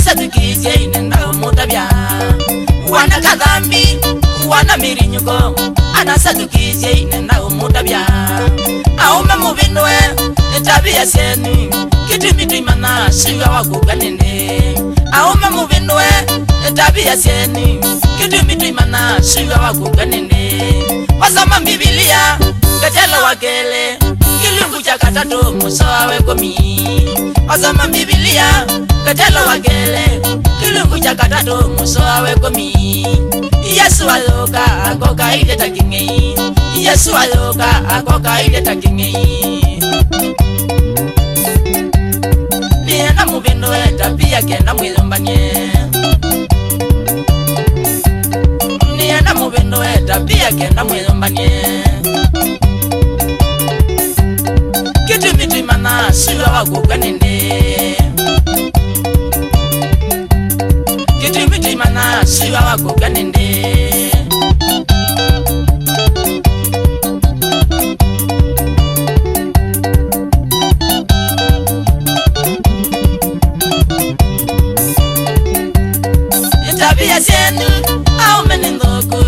anasadikije inenda mutabya wana kadhambi wana mirinyuko anasadikije inenda mutabya aume mubinwe tabia seni kitimitimana shiga wakuganene aume mubinwe tabia seni kitimitimana shiga wakuganene wasoma Biblia gatelo wakele kilungu cha katatu musawa wekomi wasoma Biblia gatelo wakele kilungu cha katatu musawa wekomi Yesu aloka akoka ile takingi Yesu aloka akoka ile takingi Nienda mubendo tabia kenda mwilombanye Nienda mubendo tabia kenda mwilombanye Kitimitimana shiga wakuganende Kitimitimana shiga wakuganende Tabia zenu au menendoku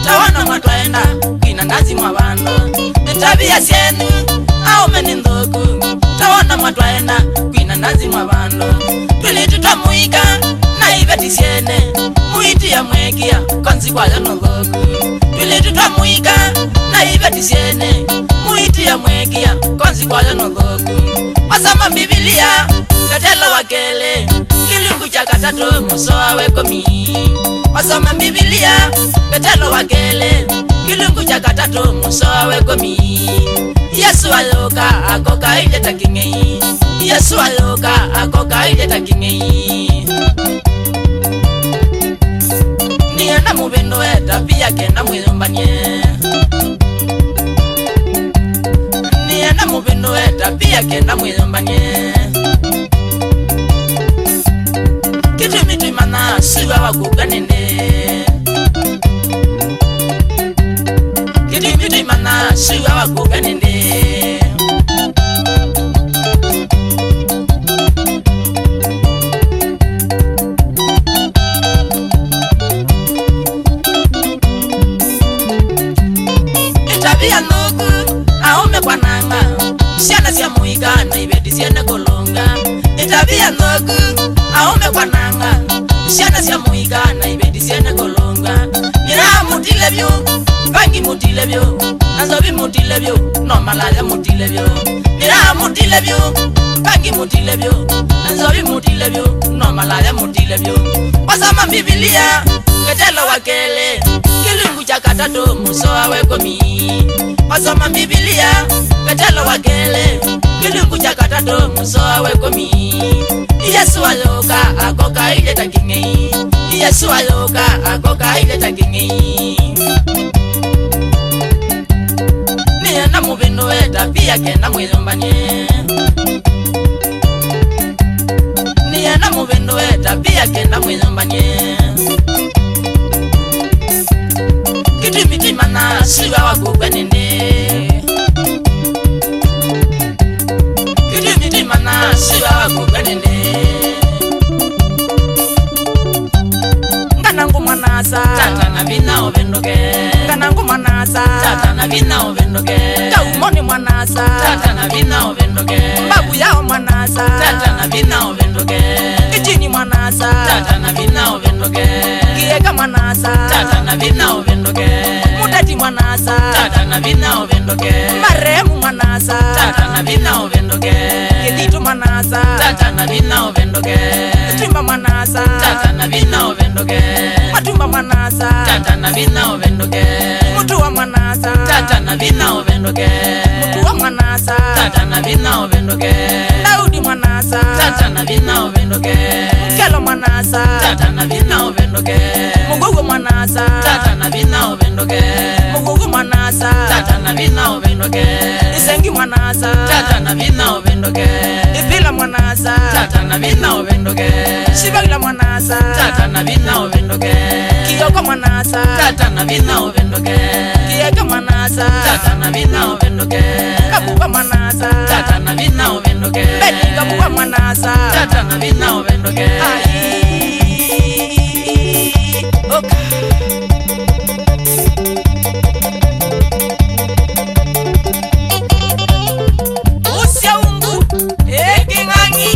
tawana matwaenda kina nazi mwabandu Tabia zenu au menendoku tawana matwaenda kina nazi mwabandu Tulitutamuika na ibeti siene muiti ya mwekia konzi kwa zanodhoku Tulitutamuika na ibeti siene muiti ya mwekia konzi kwa zanodhoku Wasoma Biblia gatelo wakele kilungu cha katatu musawa wekomi Wasoma Biblia gatelo wakele kilungu cha katatu musawa wekomi Yesu aloka akoka ile takingi Yesu aloka akoka ile takingi Nienda mubendo tabia kenda mwilombanye Nienda mubendo tabia kenda mwilombanye Kitimitimana shiga wakuganende Kitimitimana shiga wakuganende Tabia nuku aume kwa nanga Siana siya muiga na ibeti siene kolonga Tabia nuku aume kwa nanga Siana siya muiga na ibeti siene kolonga Mira mutilebyo, bangi mutilebyo Nanzobi mutilebyo, no malaya mutilebyo Mira mutilebyo, bangi mutilebyo Nanzobi mutilebyo, no malaya mutilebyo Wasoma Biblia, gatelo wakele kilungu cha katatu musawa wekomi Wasoma Biblia gatelo wakele kilungu cha katatu musawa wekomi Yesu aloka akoka ile takingi Yesu aloka akoka ile takingi Nienda mubendo tabia kenda mwilombanye Nienda mubendo tabia kenda mwilombanye Kitimitimana shiga wakuganende Kitimitimana shiga wakuganende Nganangu manasa Tata na vina ovendoke Nganangu manasa Tata na vina ovendoke Kaumoni manasa Tata na vina ovendoke Babu yao manasa Tata na vina ovendoke Kichini manasa Tata na vina ovendoke Kieka manasa Tata na vina ovendoke Mudati manasa Tata na vina ovendoke Maremu manasa Tata na vina ovendoke Kiditu manasa Tata na vina ovendoke Tumba manasa Tata na vina ovendoke Matumba manasa Tata na vina ovendoke Mutua manasa Tata na vina ovendoke Mutua manasa Tata na vina ovendoke Daudi manasa Tata na vina ovendoke Kelo manasa Tata na vina ovendoke Mugugu mwanasa tata na vina uvendoke Mugugu mwanasa tata na vina uvendoke Isengi mwanasa tata na vina uvendoke Ipila mwanasa tata na vina uvendoke Shibagila mwanasa tata na vina uvendoke Kiyoko mwanasa tata na vina uvendoke Kiyeka mwanasa tata na vina uvendoke Kabuwa mwanasa tata na vina uvendoke Bedi kabuwa mwanasa tata na vina uvendoke Ai Oka Usya umbu Eki ngangi